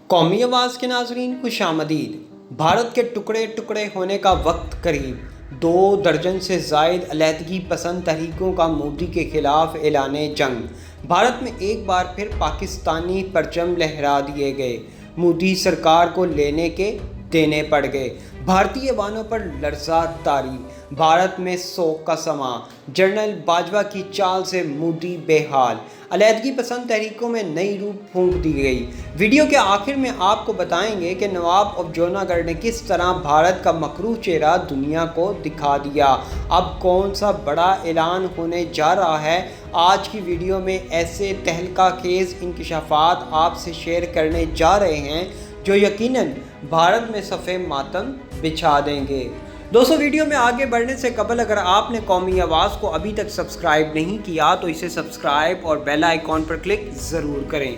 कौमी आवाज़ के नाज़रीन खुशामदीद। भारत के टुकड़े टुकड़े होने का वक्त करीब। 2 दर्जन से ज़ायद अलहदगी पसंद तहरीकों का मोदी के खिलाफ ऐलाने जंग। भारत में एक बार फिर पाकिस्तानी परचम लहरा दिए गए। मोदी सरकार को लेने के देने पड़ गए। भारतीय वानों पर लर्जा तारी। भारत में सोग का समा। जनरल बाजवा की चाल से मोदी बेहाल। अलहदगी पसंद तहरीकों में नई रूप फूंक दी गई। वीडियो के आखिर में आपको बताएंगे कि नवाब अफजलगढ़ ने किस तरह भारत का मकरूह चेहरा दुनिया को दिखा दिया। अब कौन सा बड़ा ऐलान होने जा रहा है। आज की वीडियो में ऐसे तहलका खेज इंकशाफात आपसे शेयर करने जा रहे हैं जो यकीनन भारत में सफ़े मातम बिछा देंगे। दोस्तों, वीडियो में आगे बढ़ने से कबल अगर आपने कौमी आवाज़ को अभी तक सब्सक्राइब नहीं किया तो इसे सब्सक्राइब और बेल आइकॉन पर क्लिक ज़रूर करें,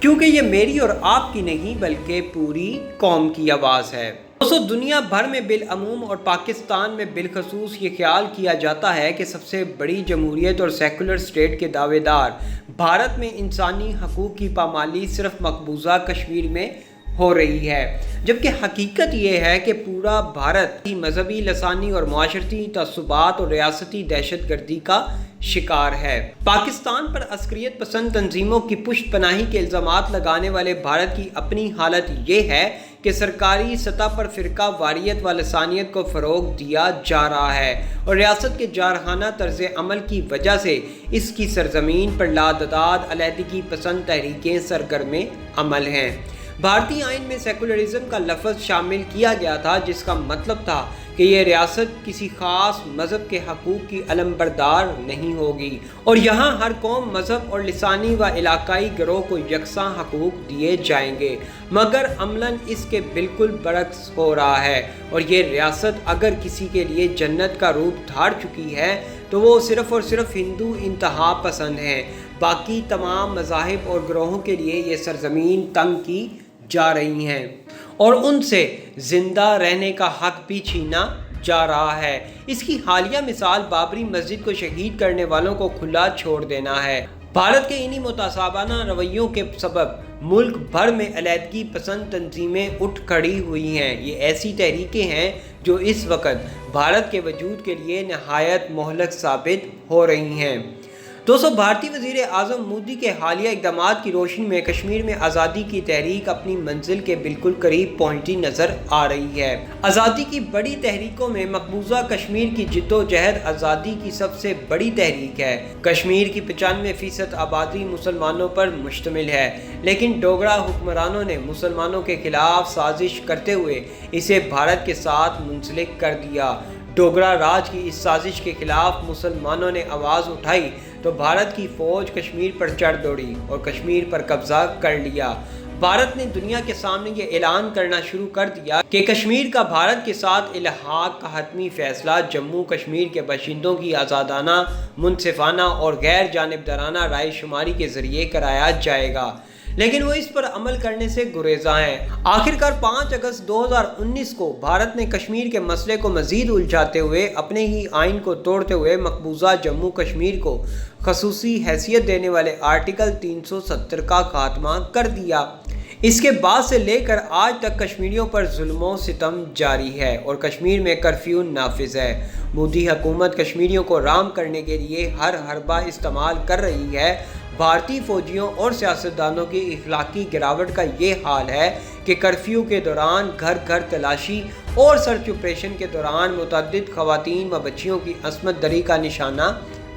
क्योंकि ये मेरी और आपकी नहीं बल्कि पूरी कौम की आवाज़ है। दोस्तों, दुनिया भर में बिलअमूम और पाकिस्तान में बिलखसूस ये ख्याल किया जाता है कि सबसे बड़ी जमहूरियत और सेकुलर स्टेट के दावेदार भारत में इंसानी हकूक़ की पामाली सिर्फ मकबूजा कश्मीर में हो रही है, जबकि हकीकत ये है कि पूरा भारत की मजहबी, लसानी और माशरती तसुबात और रियासती दहशत गर्दी का शिकार है। पाकिस्तान पर अस्करियत पसंद तंजीमों की पुष्ट पनाही के इल्ज़ामात लगाने वाले भारत की अपनी हालत ये है कि सरकारी सतह पर फ़िरका वारियत व लसानियत को फ़रोग़ दिया जा रहा है और रियासत के जारहाना तर्ज़ अमल की वजह से इसकी सरजमीन पर लातदाद अलहदगी पसंद तहरीकें सरगर्म अमल हैं। भारतीय आइन में सेकुलरिज्म का लफ्ज़ शामिल किया गया था, जिसका मतलब था कि ये रियासत किसी ख़ास मज़हब के हकूक़ की अलमबरदार नहीं होगी और यहाँ हर कौम, मज़हब और लिसानी व इलाकाई गिरोह को यकसां हकूक़ दिए जाएंगे। मगर अमलन इसके बिल्कुल बरक्स हो रहा है और ये रियासत अगर किसी के लिए जन्नत का रूप धार चुकी है तो वो सिर्फ़ और सिर्फ हिंदू इंतहा पसंद हैं। बाकी तमाम मज़ाहिब और गिरोहों के लिए ये सरजमीन तंग की जा रही हैं और उनसे ज़िंदा रहने का हक भी छीना जा रहा है। इसकी हालिया मिसाल बाबरी मस्जिद को शहीद करने वालों को खुला छोड़ देना है। भारत के इन्हीं मुतासाबाना रवैयों के सबब मुल्क भर में अलहदगी पसंद तंजीमें उठ खड़ी हुई हैं। ये ऐसी तहरीकें हैं जो इस वक्त भारत के वजूद के लिए नहायत मोहलक साबित हो रही हैं। दोस्तों, भारतीय वज़ीर आज़म मोदी के हालिया इक़दामात की रोशनी में कश्मीर में आज़ादी की तहरीक अपनी मंजिल के बिल्कुल करीब पहुंचती नज़र आ रही है। आज़ादी की बड़ी तहरीकों में मकबूजा कश्मीर की जिद्दोजहद आज़ादी की सबसे बड़ी तहरीक है। कश्मीर की 95% आबादी मुसलमानों पर मुश्तमिल है, लेकिन डोगरा हुक्मरानों ने मुसलमानों के खिलाफ साजिश करते हुए इसे भारत के साथ मुंसलिक कर दिया। डोगरा राज की इस साजिश के खिलाफ मुसलमानों ने आवाज़ उठाई तो भारत की फ़ौज कश्मीर पर चढ़ दौड़ी और कश्मीर पर कब्ज़ा कर लिया। भारत ने दुनिया के सामने ये ऐलान करना शुरू कर दिया कि कश्मीर का भारत के साथ इल्हाक का हतमी फ़ैसला जम्मू कश्मीर के बाशिंदों की आज़ादाना, मुनसिफाना और गैर जानिबदाराना राय शुमारी के ज़रिए कराया जाएगा, लेकिन वो इस पर अमल करने से गुरेज़ा हैं। आखिरकार 5 अगस्त 2019 को भारत ने कश्मीर के मसले को मज़ीद उलझाते हुए अपने ही आइन को तोड़ते हुए मकबूजा जम्मू कश्मीर को खसूसी हैसियत देने वाले आर्टिकल 370 का खात्मा कर दिया। इसके बाद से लेकर आज तक कश्मीरियों पर जुल्मों सितम जारी है और कश्मीर में कर्फ्यू नाफिज है। मोदी हुकूमत कश्मीरियों को राम करने के लिए हर हरबा इस्तेमाल कर रही है। भारतीय फ़ौजियों और सियासतदानों की इखलाकी गिरावट का ये हाल है कि कर्फ्यू के दौरान घर घर तलाशी और सर्च ऑपरेशन के दौरान मुतअद्दिद ख़वातीन व बच्चियों की असमत दरी का निशाना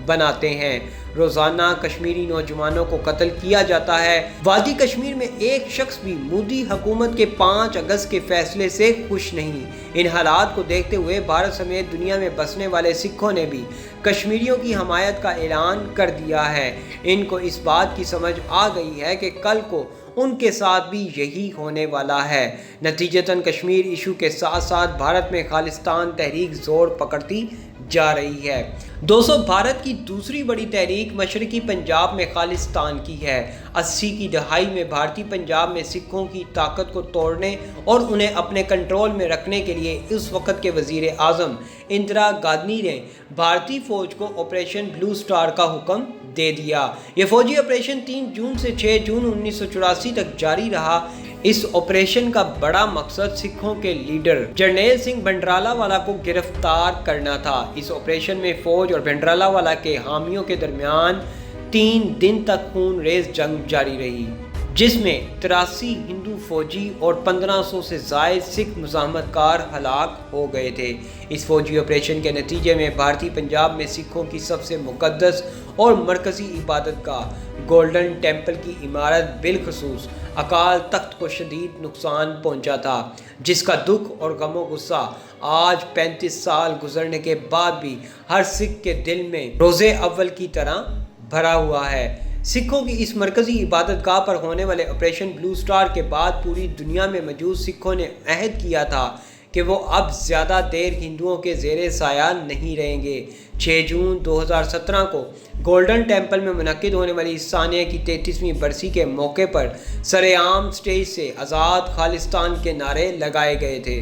बनाते हैं। रोज़ाना कश्मीरी नौजवानों को कत्ल किया जाता है। वादी कश्मीर में एक शख्स भी मोदी हुकूमत के 5 अगस्त के फैसले से खुश नहीं। इन हालात को देखते हुए भारत समेत दुनिया में बसने वाले सिखों ने भी कश्मीरियों की हमायत का ऐलान कर दिया है। इनको इस बात की समझ आ गई है कि कल को उनके साथ भी यही होने वाला है। नतीजतन कश्मीर इशू के साथ साथ भारत में खालिस्तान तहरीक ज़ोर पकड़ती जा रही है। दोस्तों, भारत की दूसरी बड़ी तहरीक मशरकी पंजाब में खालिस्तान की है। 80 की दहाई में भारतीय पंजाब में सिखों की ताकत को तोड़ने और उन्हें अपने कंट्रोल में रखने के लिए उस वक़्त के वज़ीर आज़म इंदिरा गांधी ने भारतीय फ़ौज को ऑपरेशन ब्लू स्टार का हुक्म दे दिया। ये फौजी ऑपरेशन 3 जून से 6 जून 1984 तक जारी रहा। इस ऑपरेशन का बड़ा मकसद सिखों के लीडर जरनैल सिंह भिंडरांवाला को गिरफ्तार करना था। इस ऑपरेशन में फौज और भिंडरांवाला के हामियों के दरमियान 3 दिन तक खून रेज जंग जारी रही, जिसमें 83 हिंदू फौजी और 1500 से ज़ायद सिख मुज़ाहमतकार हलाक हो गए थे। इस फौजी ऑपरेशन के नतीजे में भारतीय पंजाब में सिखों की सबसे मुक़द्दस और मरकज़ी इबादत का गोल्डन टेम्पल की इमारत बिलखसूस अकाल तख्त को शदीद नुकसान पहुंचा था, जिसका दुख और गमो गुस्सा आज 35 साल गुजरने के बाद भी हर सिख के दिल में रोज़े अव्वल की तरह भरा हुआ है। सिखों की इस मरकज़ी इबादत गाह पर होने वाले ऑपरेशन ब्लू स्टार के बाद पूरी दुनिया में मौजूद सिखों ने अहद किया था कि वो अब ज़्यादा देर हिंदुओं के ज़ेरे साया नहीं रहेंगे। 6 जून 2017 को गोल्डन टेम्पल में मुनक्किद होने वाली इस सानिया की 33वीं बरसी के मौके पर सरेआम स्टेज से आज़ाद खालिस्तान के नारे लगाए गए थे।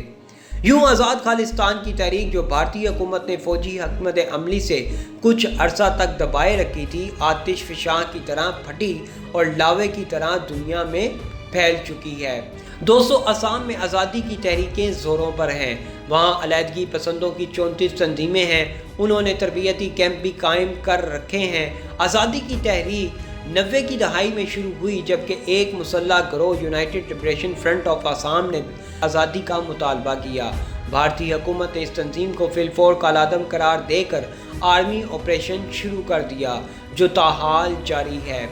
यूँ आज़ाद खालिस्तान की तहरीक, जो भारतीय हुकूमत ने फौजी हिकमत अमली से कुछ अरसा तक दबाए रखी थी, आतिश फिशां की तरह फटी और लावे की तरह दुनिया में फैल चुकी है। दोस्तों, असम में आज़ादी की तहरीकें ज़ोरों पर हैं। वहाँ अलहदगी पसंदों की 34 तंजीमें हैं। उन्होंने तरबियती कैंप भी कायम कर रखे हैं। आज़ादी की तहरीक 90 की दहाई में शुरू हुई, जबकि एक मुसल्लह गिरोह United liberation front of Assam ने आज़ादी का मुतालबा किया। भारतीय हुकूमत ने इस तंजीम को फिलफौर कालादम करार देकर आर्मी ऑपरेशन शुरू कर दिया, जो ताहाल जारी है।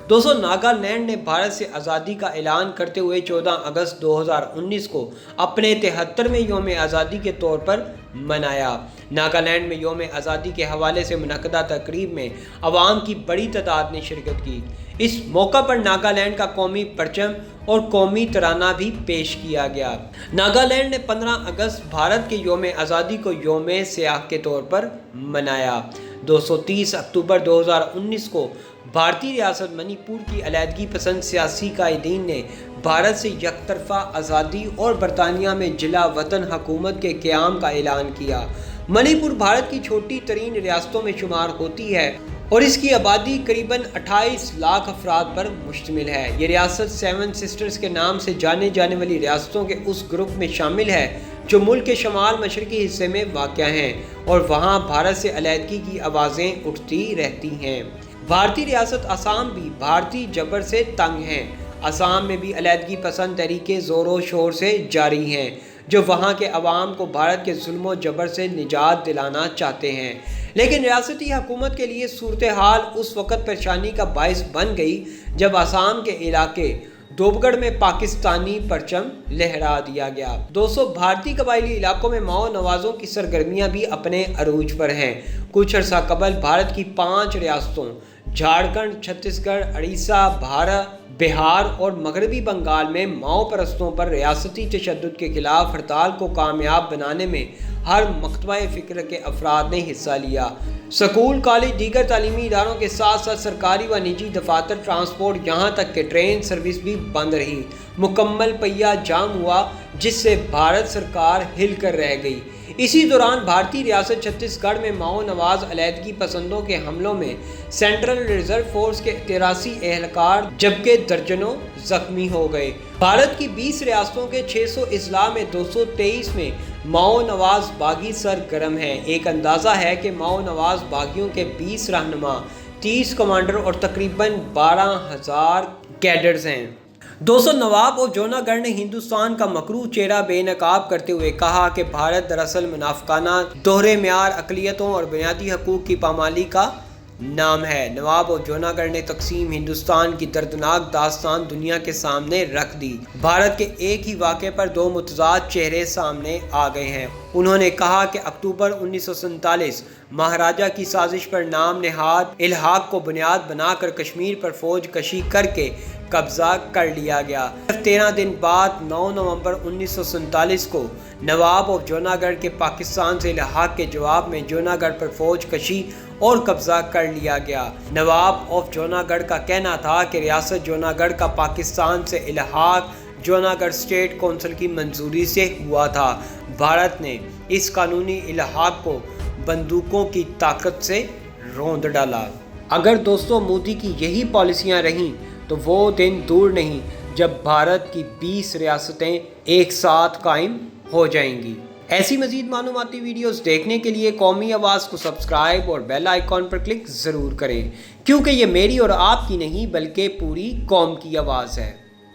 दोस्तों, नागालैंड ने भारत से आज़ादी का ऐलान करते हुए 14 अगस्त 2019 को अपने 73वें योम आज़ादी के तौर पर मनाया। नागालैंड में योम आज़ादी के हवाले से मुनक्किदा तकरीब में अवाम की बड़ी तादाद ने शिरकत की। इस मौका पर नागालैंड का कौमी परचम और कौमी तराना भी पेश किया गया। नागालैंड ने 15 अगस्त भारत के योम आज़ादी को योम सियाह के तौर पर मनाया। 230 अक्टूबर 2019 को भारतीय रियासत मणिपुर की अलहदगी पसंद सियासी कायदीन ने भारत से यकतरफा आज़ादी और बरतानिया में जिला वतन हुकूमत के क़याम का ऐलान किया। मणिपुर भारत की छोटी तरीन रियासतों में शुमार होती है और इसकी आबादी करीबन 28 लाख अफराद पर मुश्तमिल है। ये रियासत 7 सिस्टर्स के नाम से जाने जाने वाली रियासतों के उस ग्रुप में शामिल है जो मुल्क के शमाल मशरकी हिस्से में वाक़या हैं और वहाँ भारत से अलहदगी की आवाज़ें उठती रहती हैं। भारतीय रियासत असम भी भारतीय जबर से तंग हैं। असम में भी अलहदगी पसंद तहरीकें ज़ोरों शोर से जारी हैं, जो वहाँ के अवाम को भारत के जुल्म जबर से निजात दिलाना चाहते हैं। लेकिन रियासती हुकूमत के लिए सूरत हाल उस वक़्त परेशानी का बायस बन गई जब असम के इलाके डोबगढ़ में पाकिस्तानी परचम लहरा दिया गया। दोस्तों, भारतीय कबायली इलाकों में माओ नवाज़ों की सरगर्मियाँ भी अपने अरूज पर हैं। कुछ अर्सा कबल भारत की 5 रियासतों झारखंड, छत्तीसगढ़, उड़ीसा, बिहार और मगरबी बंगाल में माओ परस्तों पर रियासती तशद्दुद के खिलाफ हड़ताल को कामयाब बनाने में हर मकतबा फ़िक्र के अफराद ने हिस्सा लिया। स्कूल, कॉलेज, दीगर तालीमी इदारों के साथ साथ सरकारी व निजी दफातर, ट्रांसपोर्ट, यहाँ तक कि ट्रेन सर्विस भी बंद रही। मुकम्मल पहिया जाम हुआ, जिससे भारत सरकार हिल कर रह गई। इसी दौरान भारतीय रियासत छत्तीसगढ़ में माओ नवाज अलहदगी पसंदों के हमलों में सेंट्रल रिजर्व फोर्स के 83 एहलकार जबकि दर्जनों जख्मी हो गए। भारत की 20 रियासतों के 600 अजला में 223 में माओ नवाज बागी सरगर्म हैं। एक अंदाज़ा है कि माओ नवाज बागियों के 20 रहनुमा, 30 कमांडर और तकरीबन 12,000 कैडर्स हैं। दोस्तों, नवाब ऑफ जूनागढ़ ने हिंदुस्तान का मकरू चेहरा बेनकाब करते हुए कहा कि भारत दरअसल मुनाफिकाना दोहरे म्यार, अक़लियतों और बुनियादी हकूक़ की पामाली का नाम है। नवाब ऑफ जूनागढ़ ने तकसीम हिंदुस्तान की दर्दनाक दास्तान दुनिया के सामने रख दी। भारत के एक ही वाक़े पर 2 मुतज़ाद चेहरे सामने आ गए हैं। उन्होंने कहा कि अक्टूबर 1947 महाराजा की साजिश पर नाम नेहाद इल्हाक को बुनियाद बनाकर कश्मीर पर फौज कशी करके कब्जा कर लिया गया। 13 दिन बाद 9 नवंबर 1947 को नवाब ऑफ जूनागढ़ के पाकिस्तान से इल्हाक के जवाब में जूनागढ़ पर फौज कशी और कब्जा कर लिया गया। नवाब ऑफ जूनागढ़ का कहना था कि रियासत जूनागढ़ का पाकिस्तान से इल्हाक जूनागढ़ स्टेट कौंसिल की मंजूरी से हुआ था। भारत ने इस कानूनी इल्हाक को बंदूकों की ताकत से रौंद डाला। अगर दोस्तों मोदी की यही पॉलिसियां रहीं तो वो दिन दूर नहीं جب بھارت کی 20 ریاستیں ایک ساتھ قائم ہو جائیں گی۔ ایسی مزید معلوماتی ویڈیوز دیکھنے کے لیے قومی آواز کو سبسکرائب اور بیل آئیکن پر کلک ضرور کریں، کیونکہ یہ میری اور آپ کی نہیں بلکہ پوری قوم کی آواز ہے۔